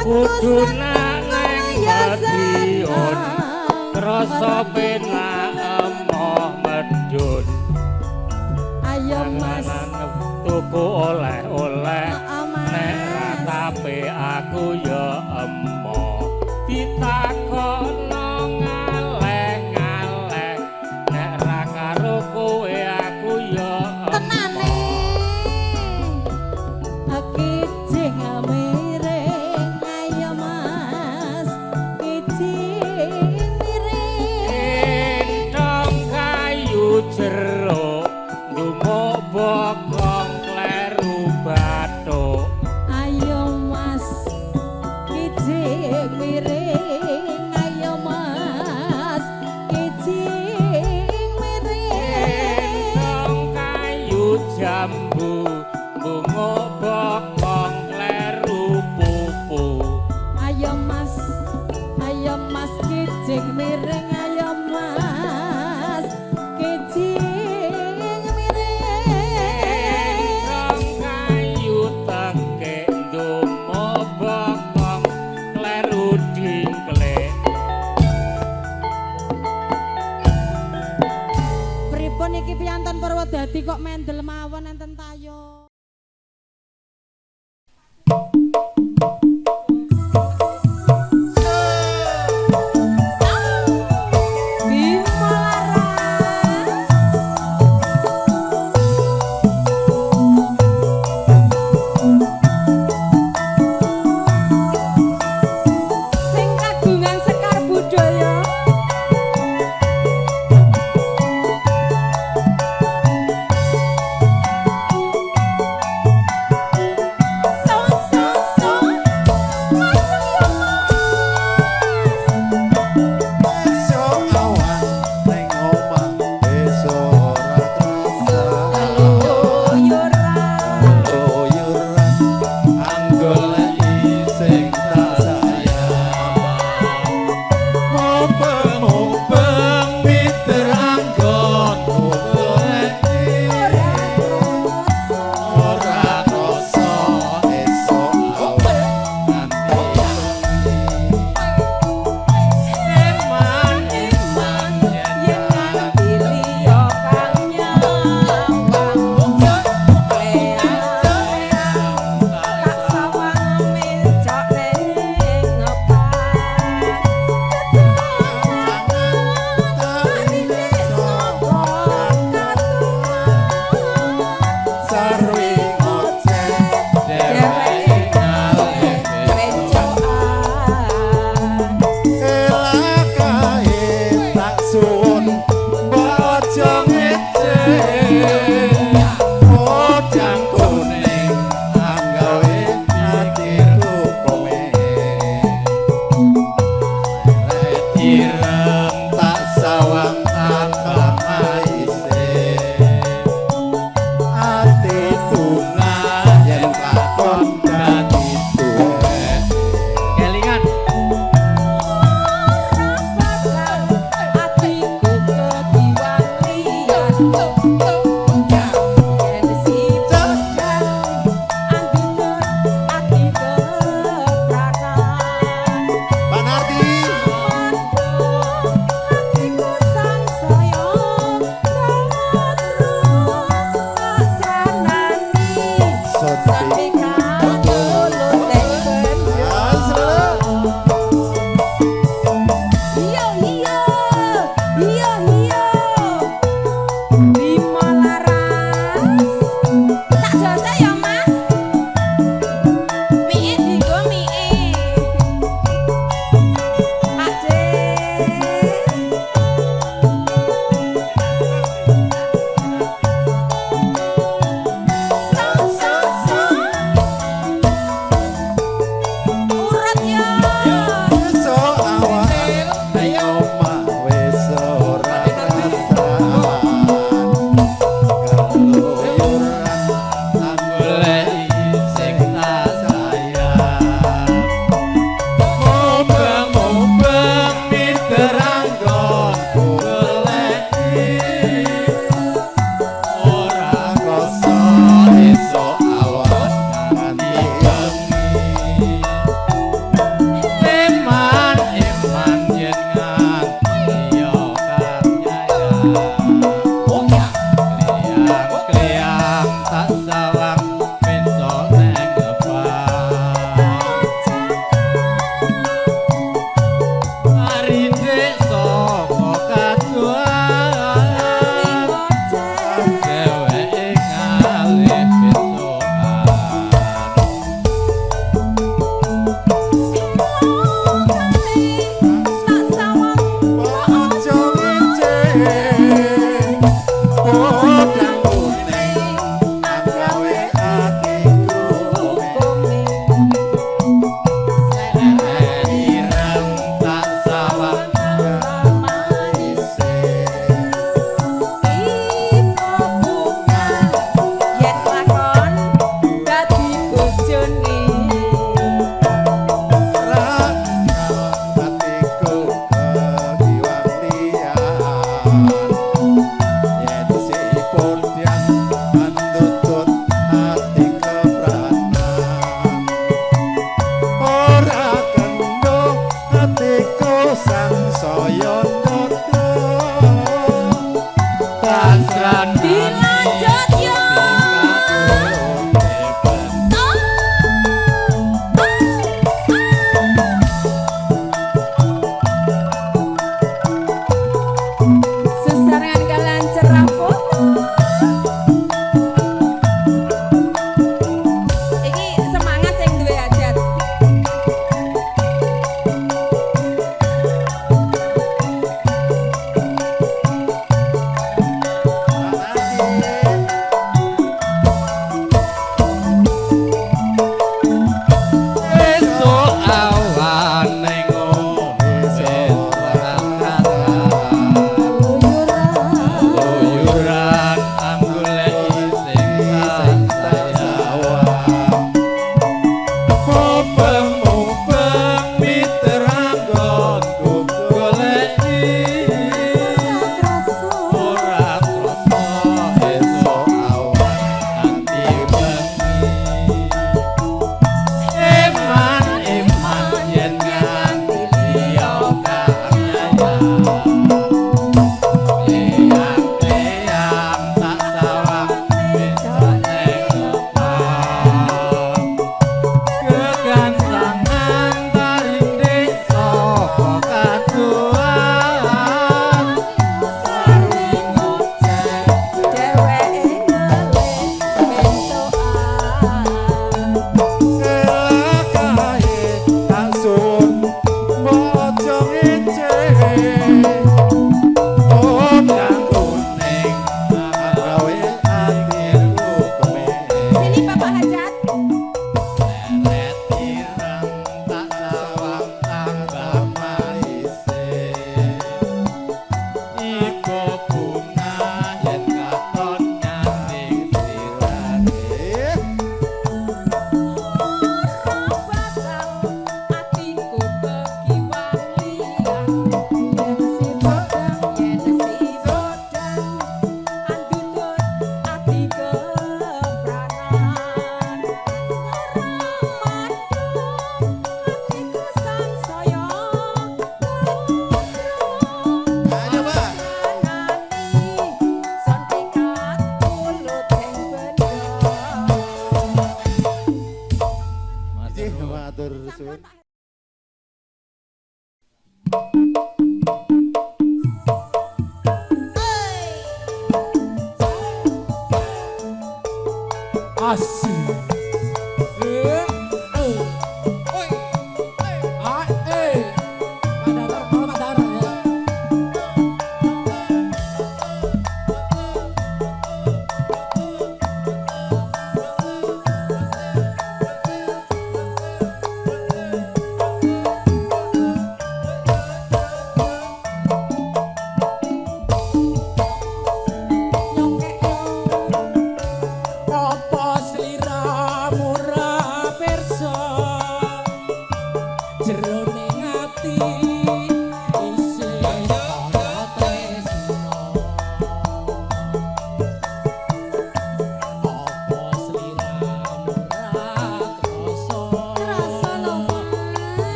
Kuduna neng stadion rasa penak emoh medun. Ayo Mas tuku oleh-oleh nek ra tapi aku ya emoh ditakono ngaleh-ngaleh nek ra karo kowe aku ya tenane aki jeng jeruk ndumuk bokong kleru bathuk. Ayo Mas kijing miring, ayo Mas kijing miring. Endong kayu jambu ndumuk bokong kleru pupu. Ayo Mas kijing miring, ayo Mas kijing miring. Kayu tengke ndumuk bokong kleru dingklek. Pripun iki piyanton Purwodadi kok mendel mawon enten tayo.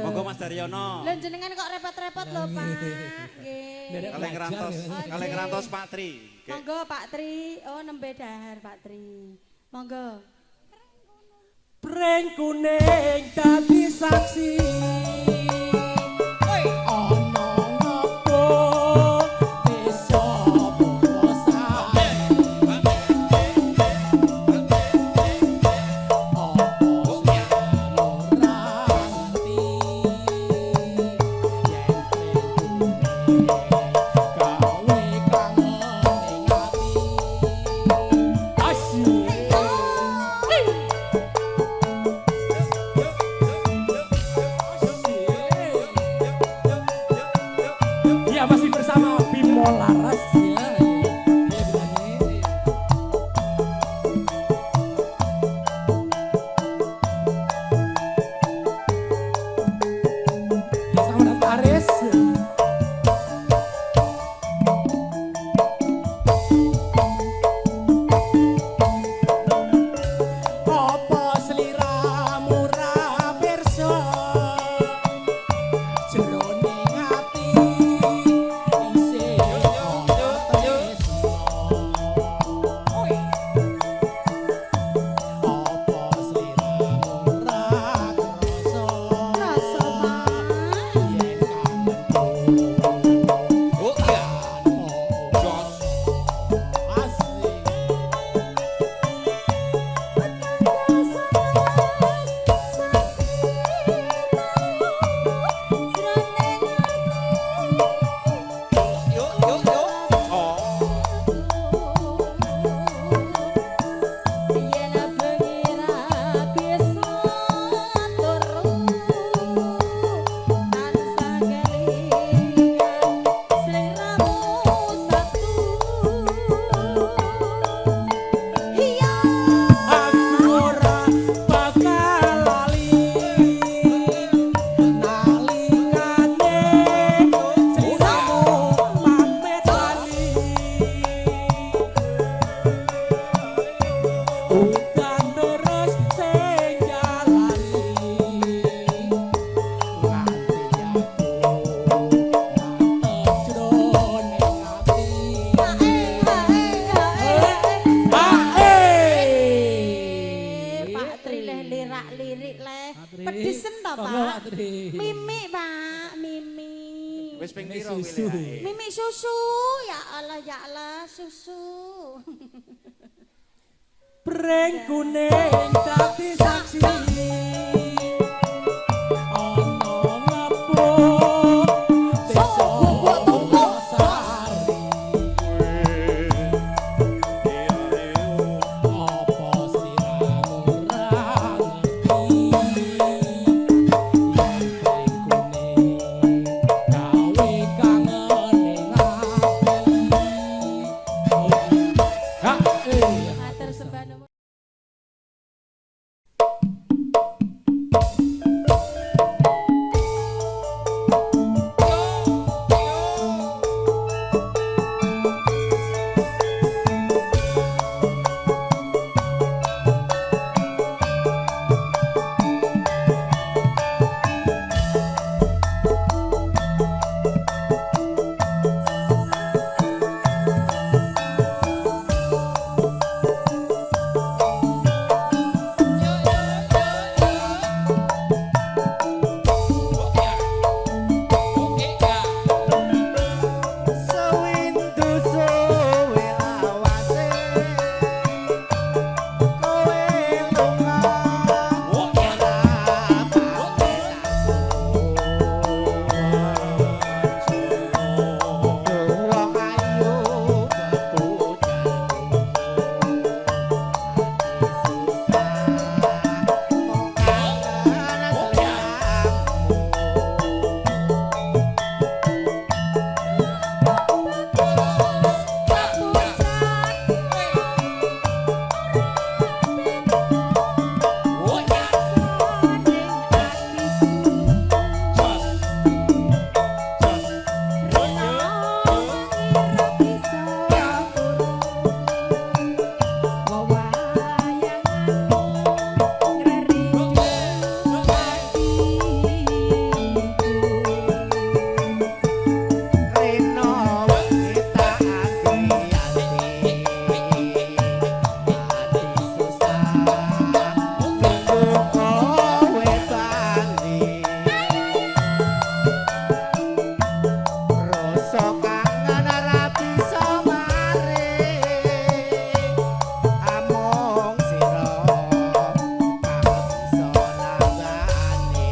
Monggo Mas Daryono. Lha jenengan kok repot-repot lho, Pak. Nggih. Kalih ngerantos Pak Tri. Monggo Pak Tri. Oh, nembe dahar Pak Tri. Monggo. Pring kuning dadi saksi. Pedesen ta, Monggo, Pak Pak? Tri. Mimi, Pak, Mimi. Wis ping Mimi piro susu. pilihane? Mimi susu, ya Allah, susu. Pring kuning dadi saksi. Ana ngepuk desa Sari. Apa sliramu ora ngerti. Yen pring kuning gawe kangen ning ati. Ha, Matur sembah nuwun. Sewindu suwe lawase kowe lunga ora wong ayu Reno kita ati-ati ati susah nunggu kowe bali rasa kangen ora bisa mari amung sira kang bisa nambani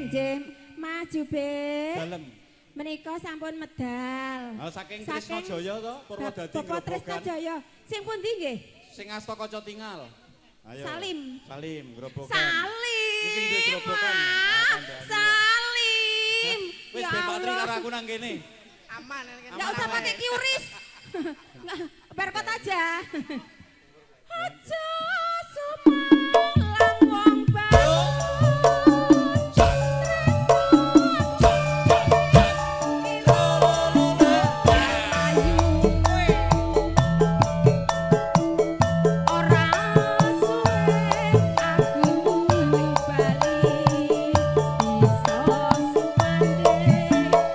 Jem, maju be. dalem Menika sampun medal. saking Trisnajaya to Purwodadi Bapak Grobogan Trisnajaya. Sing pundi nggih? sing asta kaca tinggal. Ayo. Salim. Salim Grobogan. Salim. Iki sing duwe Grobogan. Mas. Ah, kandhani. Salim. Wis Ya Ben Pak Tri Allah. karo aku nang kene. Nggak usah pakai QRIS. Berkot aja. Aja sumalang wong bagus. Ora suwe aku bali bisa sumandhe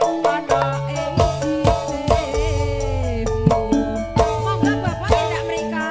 ana ing sisihmu. Monggo Bapak tindak mrika.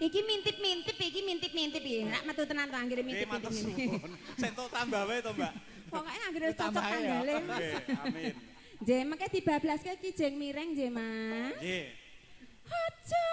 Iki mintip-mintip iki. Nek metu tenan to anggere Nggih, matur mintip-mintip. suwun. Sentuk tambah wae to, Mbak. Pokoke anggere cocok Tambah ya. tanggale. Nggih, amin. Nggih, mengke dibablaske ki jeng mireng nggih, Mas. Nggih. Aja